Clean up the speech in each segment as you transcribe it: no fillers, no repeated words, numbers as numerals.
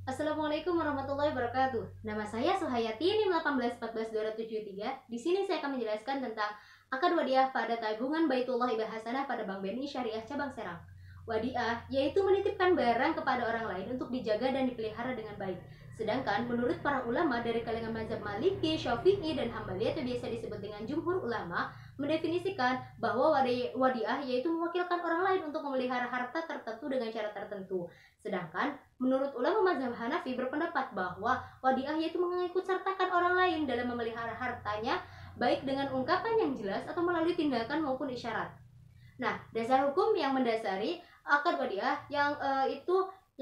Assalamualaikum warahmatullahi wabarakatuh. Nama saya Suhayati, NIM 1814273. Di sini saya akan menjelaskan tentang akad wadiah pada tabungan Baitullah Ibah Hasanah pada Bank BNI Syariah Cabang Serang. Wadiah yaitu menitipkan barang kepada orang lain untuk dijaga dan dipelihara dengan baik. Sedangkan menurut para ulama dari kalangan mazhab Maliki, Syafi'i, dan Hambali atau biasa disebut dengan jumhur ulama, mendefinisikan bahwa wadiah yaitu mewakilkan orang lain untuk memelihara harta tertentu dengan cara tertentu. Sedangkan menurut ulama mazhab Hanafi berpendapat bahwa wadiah yaitu mengikut sertakan orang lain dalam memelihara hartanya, baik dengan ungkapan yang jelas atau melalui tindakan maupun isyarat. Nah, dasar hukum yang mendasari akad wadiah yang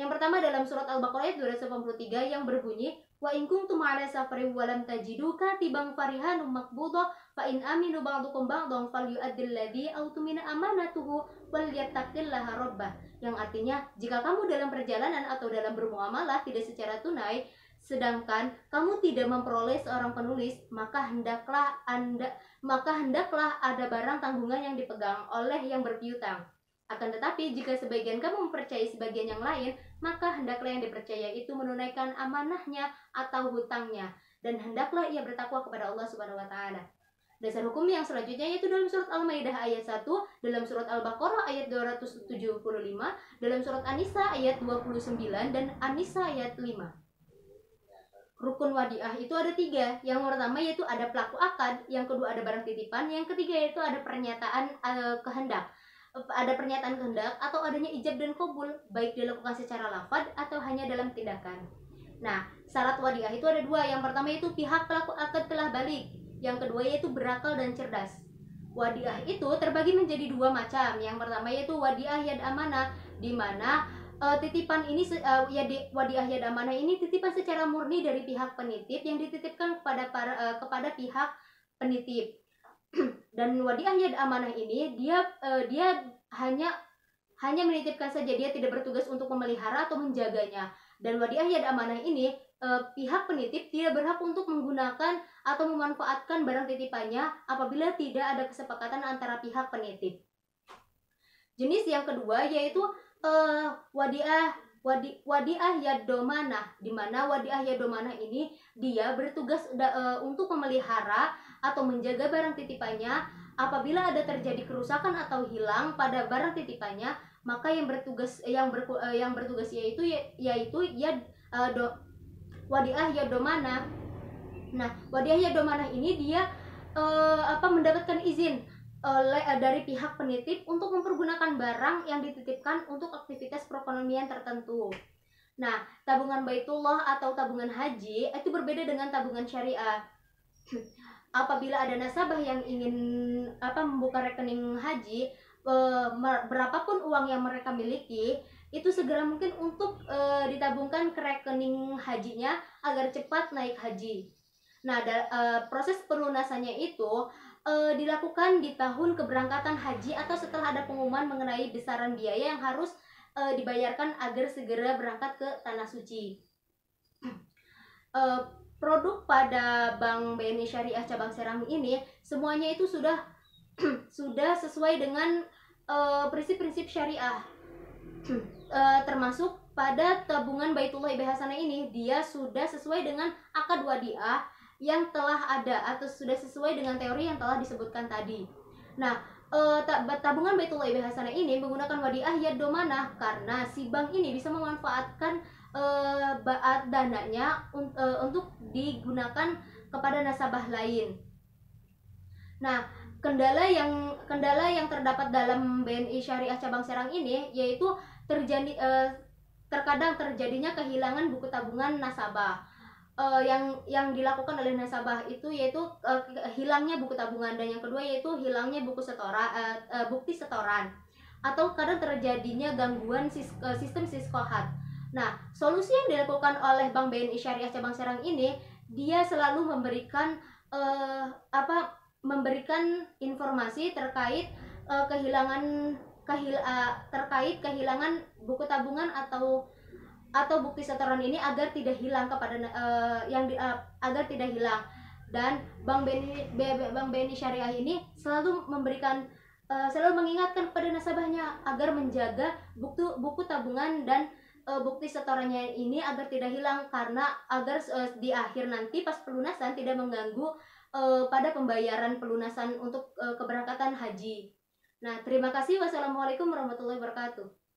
pertama dalam surat Al-Baqarah ayat 283 yang berbunyi wa in kuntum ala safarin wa lam tajidu katiban farihanum maqbudah fa in aminu ba'dukum ba'dhan falyu'addil ladzi autumina amanatuhu wal yattaqillaha rabbah, yang artinya jika kamu dalam perjalanan atau dalam bermuamalah tidak secara tunai sedangkan kamu tidak memperoleh seorang penulis, maka hendaklah ada barang tanggungan yang dipegang oleh yang berpiutang. Akan tetapi jika sebagian kamu mempercayai sebagian yang lain, maka hendaklah yang dipercaya itu menunaikan amanahnya atau hutangnya, dan hendaklah ia bertakwa kepada Allah Subhanahu wa taala. Dasar hukum yang selanjutnya yaitu dalam surat Al-Maidah ayat 1, dalam surat Al-Baqarah ayat 275, dalam surat An-Nisa ayat 29, dan An-Nisa ayat 5. Rukun wadiah itu ada 3. Yang pertama yaitu ada pelaku akad, yang kedua ada barang titipan, yang ketiga yaitu ada pernyataan kehendak. Ada pernyataan kehendak atau adanya ijab dan kabul, baik dilakukan secara lafaz atau hanya dalam tindakan. Nah, syarat wadiah itu ada 2. Yang pertama yaitu pihak pelaku akad telah balik, yang kedua yaitu berakal dan cerdas. Wadiah itu terbagi menjadi 2 macam. Yang pertama yaitu wadiah yad amanah, di mana titipan ini wadiah yad amanah ini titipan secara murni dari pihak penitip yang dititipkan kepada pihak penitip. Dan wadiah yad amanah ini dia hanya menitipkan saja, dia tidak bertugas untuk memelihara atau menjaganya. Dan wadiah yad amanah ini pihak penitip tidak berhak untuk menggunakan atau memanfaatkan barang titipannya apabila tidak ada kesepakatan antara pihak penitip. Jenis yang kedua yaitu wadiah yad domanah, di mana wadiah yad domanah ini dia bertugas untuk memelihara atau menjaga barang titipannya. Apabila ada terjadi kerusakan atau hilang pada barang titipannya, maka yang bertugas yaitu wadiah yad domanah. Nah, wadiah yad domanah ini dia mendapatkan izin dari pihak penitip untuk mempergunakan barang yang dititipkan untuk aktivitas perekonomian tertentu. Nah, tabungan Baitullah atau tabungan haji itu berbeda dengan tabungan syariah. Apabila ada nasabah yang ingin membuka rekening haji, berapapun uang yang mereka miliki itu segera mungkin untuk ditabungkan ke rekening hajinya agar cepat naik haji. Nah, proses pelunasannya itu dilakukan di tahun keberangkatan haji atau setelah ada pengumuman mengenai besaran biaya yang harus dibayarkan agar segera berangkat ke tanah suci. Produk pada Bank BNI Syariah Cabang Serang ini semuanya itu sudah sesuai dengan prinsip-prinsip syariah. Termasuk pada tabungan Baitullah Ibah Hasanah ini, dia sudah sesuai dengan akad wadiah yang telah ada atau sudah sesuai dengan teori yang telah disebutkan tadi. Nah, tabungan Baitullah Ibah Hasanah ini menggunakan wadiah yad domanah karena si bank ini bisa memanfaatkan dananya untuk digunakan kepada nasabah lain. Nah, kendala yang terdapat dalam BNI Syariah Cabang Serang ini yaitu terkadang terjadinya kehilangan buku tabungan nasabah. Yang dilakukan oleh nasabah itu yaitu hilangnya buku tabungan, dan yang kedua yaitu hilangnya bukti setoran, atau kadang terjadinya gangguan sistem siskohat. Nah, solusi yang dilakukan oleh Bank BNI Syariah Cabang Serang ini, dia selalu memberikan informasi terkait kehilangan buku tabungan atau bukti setoran ini agar tidak hilang agar tidak hilang. Dan Bank BNI Syariah ini selalu mengingatkan kepada nasabahnya agar menjaga buku tabungan dan bukti setorannya ini agar tidak hilang, karena agar di akhir nanti pas pelunasan tidak mengganggu pada pembayaran pelunasan untuk keberangkatan haji. Nah, terima kasih. Wassalamualaikum warahmatullahi wabarakatuh.